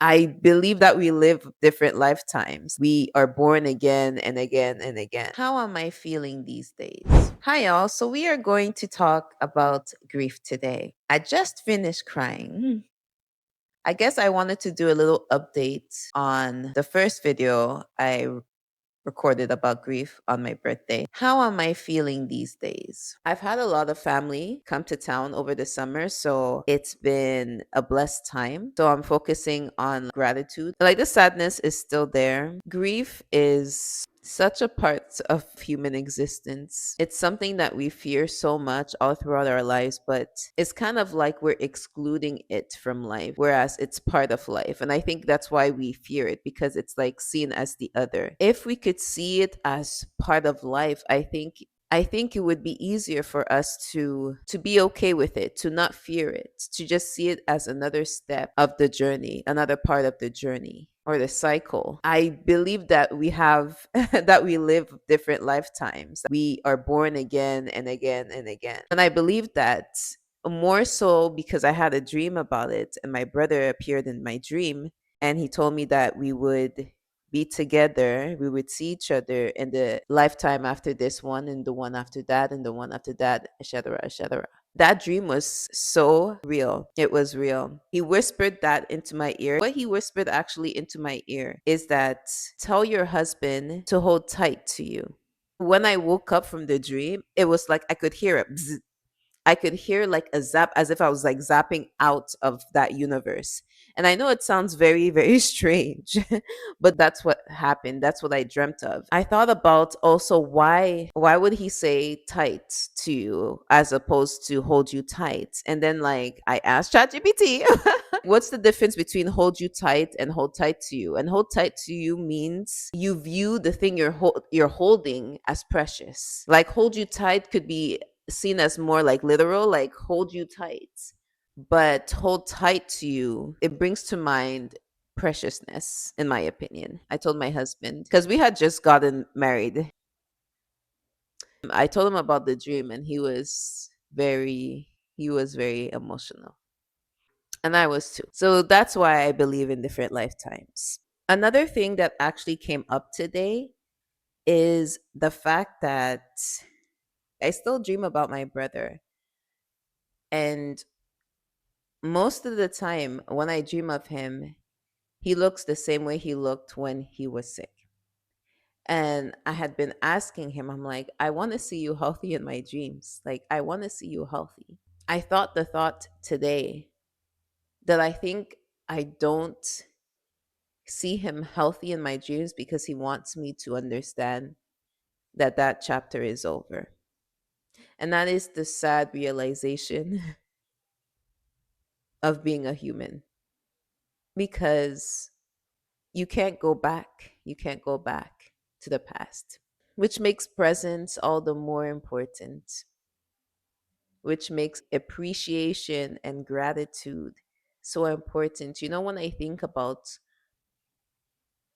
I believe that we live different lifetimes. We are born again and again and again. How am I feeling these days? Hi, y'all. So, we are going to talk about grief today. I just finished crying. I guess I wanted to do a little update on the first video I recorded about grief on my birthday. How am I feeling these days? I've had a lot of family come to town over the summer, so it's been a blessed time. So I'm focusing on gratitude. Like the sadness is still there. Grief is such a part of human existence. It's something that we fear so much all throughout our lives, but it's kind of like we're excluding it from life, whereas it's part of life. And I think that's why we fear it, because it's like seen as the other. If we could see it as part of life, I think it would be easier for us to be okay with it, to not fear it, to just see it as another step of the journey, another part of the journey or the cycle. I believe that we have that we live different lifetimes. We are born again and again and again. And I believe that more so because I had a dream about it, and my brother appeared in my dream, and he told me that we would be together, we would see each other in the lifetime after this one, and the one after that, and the one after that, etc., etc. That dream was so real. It was real. He whispered that into my ear. What he whispered actually into my ear is that tell your husband to hold tight to you. When I woke up from the dream, it was like I could hear it. I could hear like a zap, as if I was like zapping out of that universe. And I know it sounds very, very strange, but that's what happened. That's what I dreamt of. I thought about also why would he say tight to you as opposed to hold you tight? And then like I asked ChatGPT, what's the difference between hold you tight and hold tight to you? And hold tight to you means you view the thing you're holding as precious. Like hold you tight could be seen as more like literal, like hold you tight. But hold tight to you, it brings to mind preciousness, in my opinion. I told my husband, because we had just gotten married. I told him about the dream, and he was very emotional. And I was too. So that's why I believe in different lifetimes. Another thing that actually came up today is the fact that I still dream about my brother. And most of the time when I dream of him, he looks the same way he looked when he was sick. And I had been asking him, I'm like, I want to see you healthy in my dreams. Like, I want to see you healthy. I thought the thought today that I think I don't see him healthy in my dreams because he wants me to understand that that chapter is over. And that is the sad realization of being a human, because you can't go back. You can't go back to the past, which makes presence all the more important, which makes appreciation and gratitude so important. You know, when I think about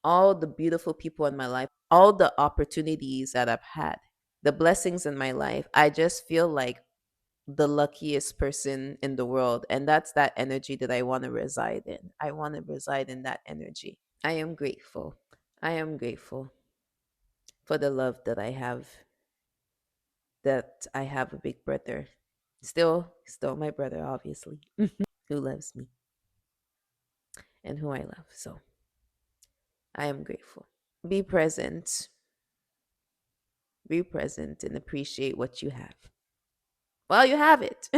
all the beautiful people in my life, all the opportunities that I've had, the blessings in my life, I just feel like the luckiest person in the world. And that's that energy that I want to reside in. I want to reside in that energy. I am grateful. I am grateful for the love that I have a big brother. Still my brother, obviously, who loves me and who I love. So I am grateful. Be present. Be present and appreciate what you have. Well, you have it.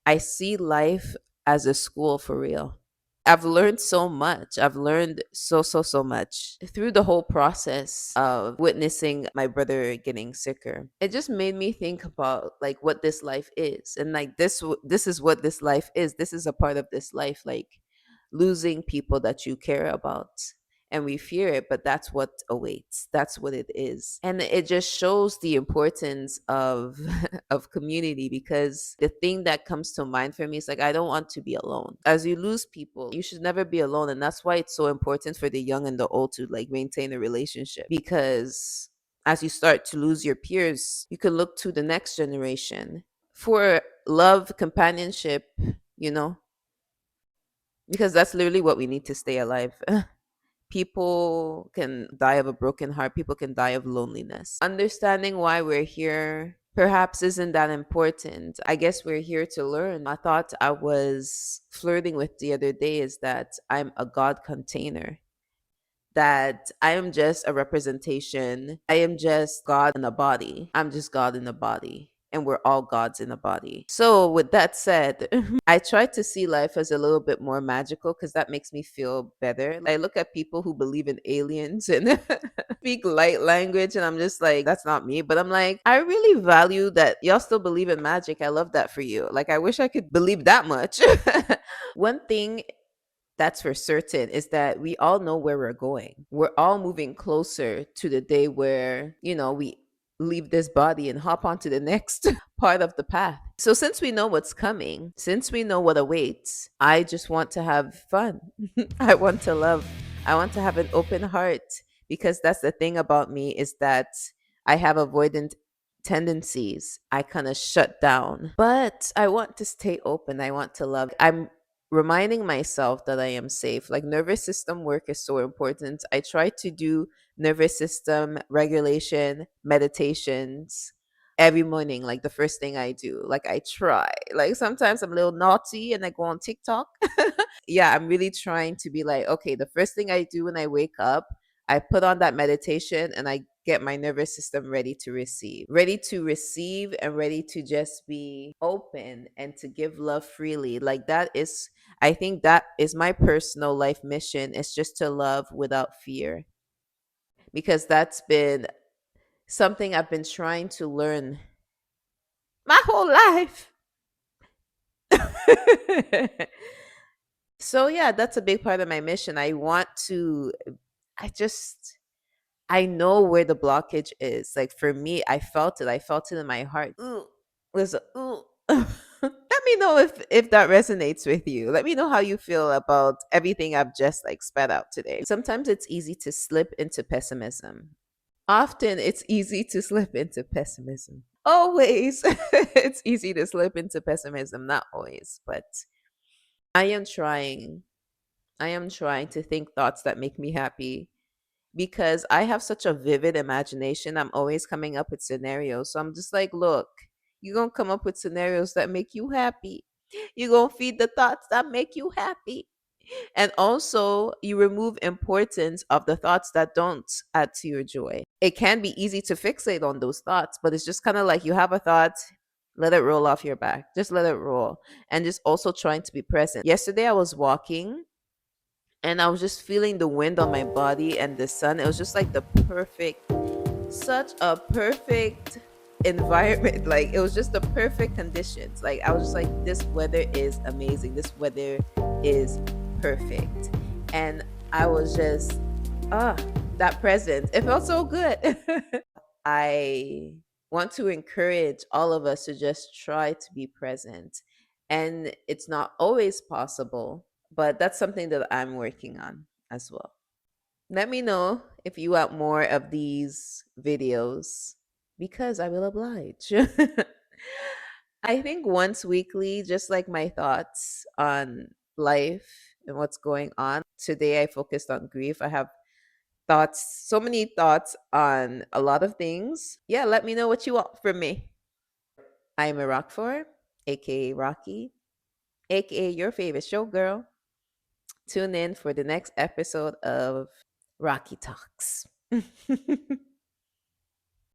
I see life as a school for real. I've learned so much. I've learned so much through the whole process of witnessing my brother getting sicker. It just made me think about like what this life is, and like this is what this life is. This is a part of this life, like losing people that you care about. And we fear it, but that's what awaits. That's what it is. And it just shows the importance of of community, because the thing that comes to mind for me is like I don't want to be alone. As you lose people, you should never be alone, and that's why it's so important for the young and the old to like maintain a relationship, because as you start to lose your peers, you can look to the next generation for love, companionship, you know. because that's literally what we need to stay alive. People can die of a broken heart, people can die of loneliness. Understanding why we're here perhaps isn't that important. I guess we're here to learn. A thought I was flirting with the other day is that I'm a God container, that I am just a representation. I am just God in a body. I'm just God in a body. And we're all gods in a body. So, with that said, I try to see life as a little bit more magical because that makes me feel better. I look at people who believe in aliens and speak light language, and I'm just like, that's not me. But I'm like, I really value that y'all still believe in magic. I love that for you. Like, I wish I could believe that much. One thing that's for certain is that we all know where we're going. We're all moving closer to the day where, we leave this body and hop onto the next part of the path. So, since we know what's coming, since we know what awaits, I just want to have fun. I want to love. I want to have an open heart because that's the thing about me is that I have avoidant tendencies. I kind of shut down, but I want to stay open. I want to love. I'm reminding myself that I am safe. Like nervous system work is so important. I try to do nervous system regulation meditations every morning, like the first thing I do. Like I try. Like sometimes I'm a little naughty and I go on TikTok. Yeah, I'm really trying to be like, okay, the first thing I do when I wake up, I put on that meditation and I get my nervous system ready to receive and ready to just be open and to give love freely. Like that is, I think that is my personal life mission, is just to love without fear, because that's been something I've been trying to learn my whole life. So yeah, that's a big part of my mission. I just I know where the blockage is. Like for me, I felt it. I felt it in my heart. Ooh, was a ooh. Let me know if that resonates with you. Let me know how you feel about everything I've just like spat out today. Sometimes it's easy to slip into pessimism. Often it's easy to slip into pessimism. Always it's easy to slip into pessimism, not always, but I am trying. I am trying to think thoughts that make me happy because I have such a vivid imagination. I'm always coming up with scenarios. So I'm just like, look, you're going to come up with scenarios that make you happy. You're going to feed the thoughts that make you happy. And also, you remove importance of the thoughts that don't add to your joy. It can be easy to fixate on those thoughts, but it's just kind of like you have a thought, let it roll off your back. Just let it roll. And just also trying to be present. Yesterday, I was walking and I was just feeling the wind on my body and the sun. It was just like the perfect, such a perfect environment. Like it was just the perfect conditions. Like I was just like, this weather is amazing. This weather is perfect. And I was just, ah, that present. It felt so good. I want to encourage all of us to just try to be present. And it's not always possible, but that's something that I'm working on as well. Let me know if you want more of these videos because I will oblige. I think once weekly, just like my thoughts on life and what's going on. Today I focused on grief. I have thoughts, so many thoughts on a lot of things. Yeah, let me know what you want from me. I'm a Rockfor, aka Rocky, aka your favorite showgirl. Tune in for the next episode of Rocky Talks.